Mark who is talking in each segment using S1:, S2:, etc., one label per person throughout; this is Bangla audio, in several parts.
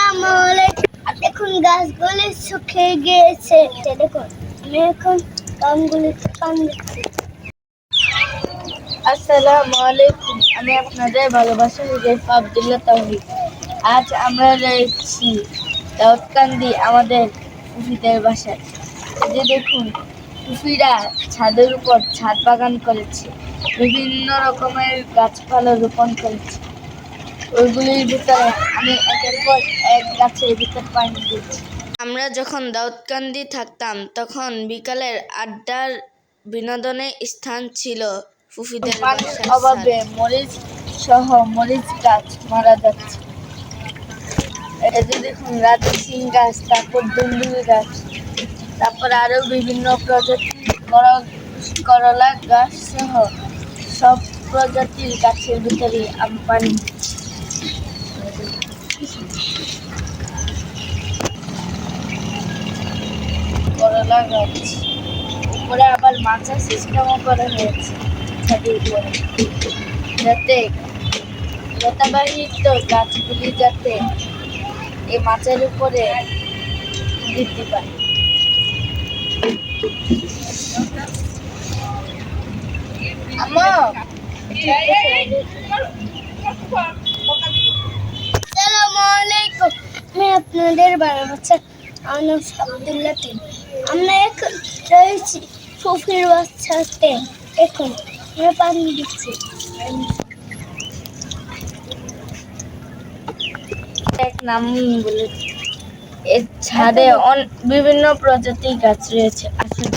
S1: আসসালামু আলাইকুম। দেখুন গাছগুলি শুকিয়ে গিয়েছে। দেখুন আমি এখন আমগুলিতে পানি দিচ্ছি।
S2: আসসালামু আলাইকুম, আমি আপনাদের ভালোবাসার রেফ আব্দুল্লাহ তাওহিদ। আজ আমরা রয়েছি দাউদকান্দি আমাদের ফুফিদের বাসায়। এই যে দেখুন, ফুফিরা ছাদের উপর ছাদ বাগান করেছে, বিভিন্ন রকমের গাছপালা রোপণ করেছে। ওইগুলির ভিতরে আমি একের পর এক গাছের ভিতর পানি দিচ্ছি। আমরা যখন দাউদকান্দি থাকতাম তখন বিকালের আড্ডার বিনোদনের স্থান ছিল ফুফিদের বাসার অভাবে মরিচ সহ মরিচ গাছ মারা যাচ্ছে। এই যে দেখুন, রাজা সিং গাছ, তারপর দুন্দুল গাছ, তারপর আরো বিভিন্ন প্রজাতির করলা গাছ সহ সব প্রজাতির গাছের ভিতরে আমি পানি দিচ্ছি। করলা গাছ উপরে আবার মাচার সিস্টেমও করা হয়েছে ছাদের উপরে, যাতে লতাবাহিত গাছগুলি যাতে এই মাচার উপরে বৃদ্ধি পায়।
S1: আসসালামু আলাইকুম। আমি আপনাদের ভালোবাসা আব্দুল্লাহ তাওহিদ। আমরা এখন রয়েছি ফুফির বাসাতে। এখন আমরা পানি দিচ্ছি।
S2: এক নাম বলে এর ছাদে বিভিন্ন প্রজাতির গাছ রয়েছে। আসুন,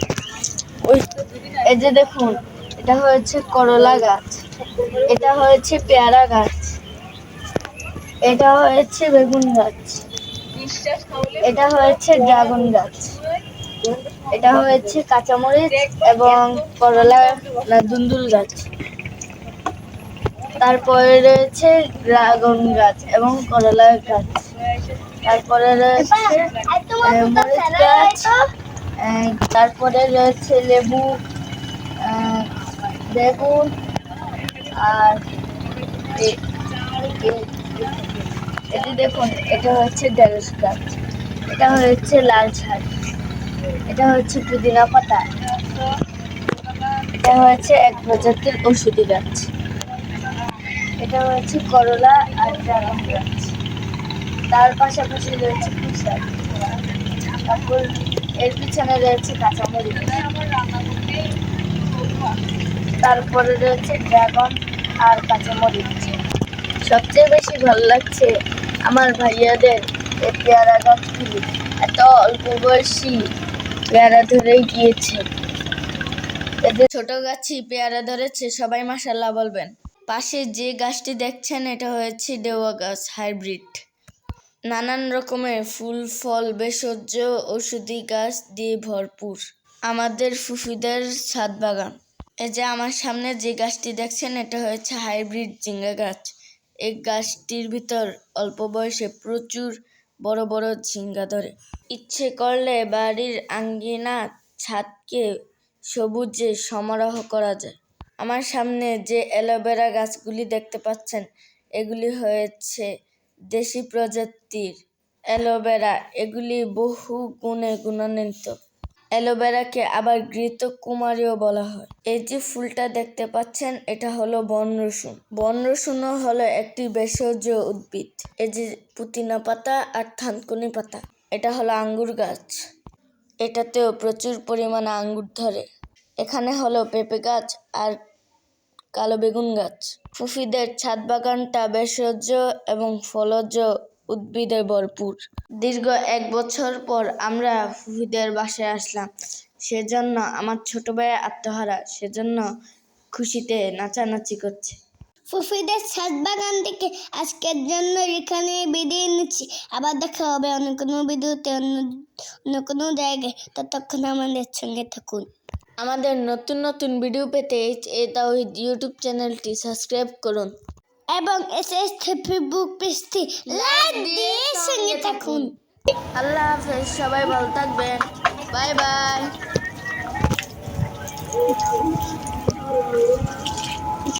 S2: এই যে দেখুন, এটা হয়েছে করলা গাছ, এটা হয়েছে পেয়ারা গাছ, এটা হয়েছে বেগুন গাছ, এটা হয়েছে ড্রাগন গাছ, এটা হয়েছে কাঁচামরিচ এবং করলা দুন্দুল গাছ, তারপরে রয়েছে ড্রাগন গাছ এবং করলা গাছ, তারপরে রয়েছে মরিচ গাছ, তারপরে রয়েছে লেবু, বেগুন, আর এটি দেখুন, এটা হচ্ছে ঢেঁড়স গাছ, এটা হচ্ছে লাল শাক, এটা হচ্ছে পুদিনা পাতা, এটা হচ্ছে এক প্রজাতির ঔষধি গাছ, এটা হচ্ছে করলা আর ড্রাগন গাছ, তার পাশাপাশি রয়েছে পুঁইশাক, তারপর এর পিছনে রয়েছে কাঁচামরিচ, তারপরে রয়েছে ড্রাগন আর কাঁচামরিচ। সবচেয়ে বেশি ভালো লাগছে আমার ভাইয়াদের এই পেয়ারা গাছগুলি, এত অল্প বয়সী পেয়ারা ধরে গিয়েছে। এদের ছোট গাছই পেয়ারা ধরেছে, সবাই মাশাআল্লাহ বলবেন। পাশে যে গাছটি দেখছেন এটা হয়েছে দেওয়া গাছ হাইব্রিড। নানান রকমের ফুল ফল ভেষজ ঔষধি গাছ দিয়ে ভরপুর আমাদের ফুফিদের ছাদ বাগান। এই যে আমার সামনে যে গাছটি দেখছেন এটা হচ্ছে হাইব্রিড ঝিঙ্গা গাছ। এই গাছটির ভিতর অল্প বয়সে প্রচুর বড় বড় ঝিঙ্গা ধরে। ইচ্ছে করলে বাড়ির আঙ্গিনা ছাদকে সবুজে সমারোহ করা যায়। আমার সামনে যে অ্যালোভেরা গাছগুলি দেখতে পাচ্ছেন এগুলি হয়েছে দেশি প্রজাতির অ্যালোভেরা। এগুলি বহু গুণে গুণান্বিত। অ্যালোভেরাকে আবার ঘৃতকুমারীও বলা হয়। এই যে ফুলটা দেখতে পাচ্ছেন এটা হলো বন রসুন। বন রসুনও হলো একটি ভেষজ উদ্ভিদ। এই যে পুদিনা পাতা আর থানকুনি পাতা, এটা হলো আঙ্গুর গাছ, এটাতেও প্রচুর পরিমাণে আঙ্গুর ধরে। এখানে হলো পেঁপে গাছ আর কালো বেগুন গাছ। ফুফিদের ছাদ বাগানটা ভেষজ এবং ফলজ উদ্ভিদে ভরপুর। দীর্ঘ 1 বছর পর আমরা ফুফিদের বাসায় আসলাম, সেজন্য আমার ছোট ভাই আত্মহারা, সেজন্য খুশিতে নাচানাচি করছে।
S1: ফুফিদের ছাদ বাগান থেকে আজকের জন্য এখানে বিদায় নিচ্ছি। আবার দেখা হবে অন্য কোনো ভিডিওতে, অন্য কোনো জায়গায়। ততক্ষণ আমাদের সঙ্গে থাকুন।
S2: আমাদের নতুন নতুন ভিডিও পেতে এই তাওহিদ ইউটিউব চ্যানেলটি সাবস্ক্রাইব করুন
S1: এবং এসএস ফেসবুক পেজটি লাইক দিয়ে সঙ্গে থাকুন।
S2: আল্লাহ হাফেজ, সবাই ভালো থাকবেন, বাই বাই।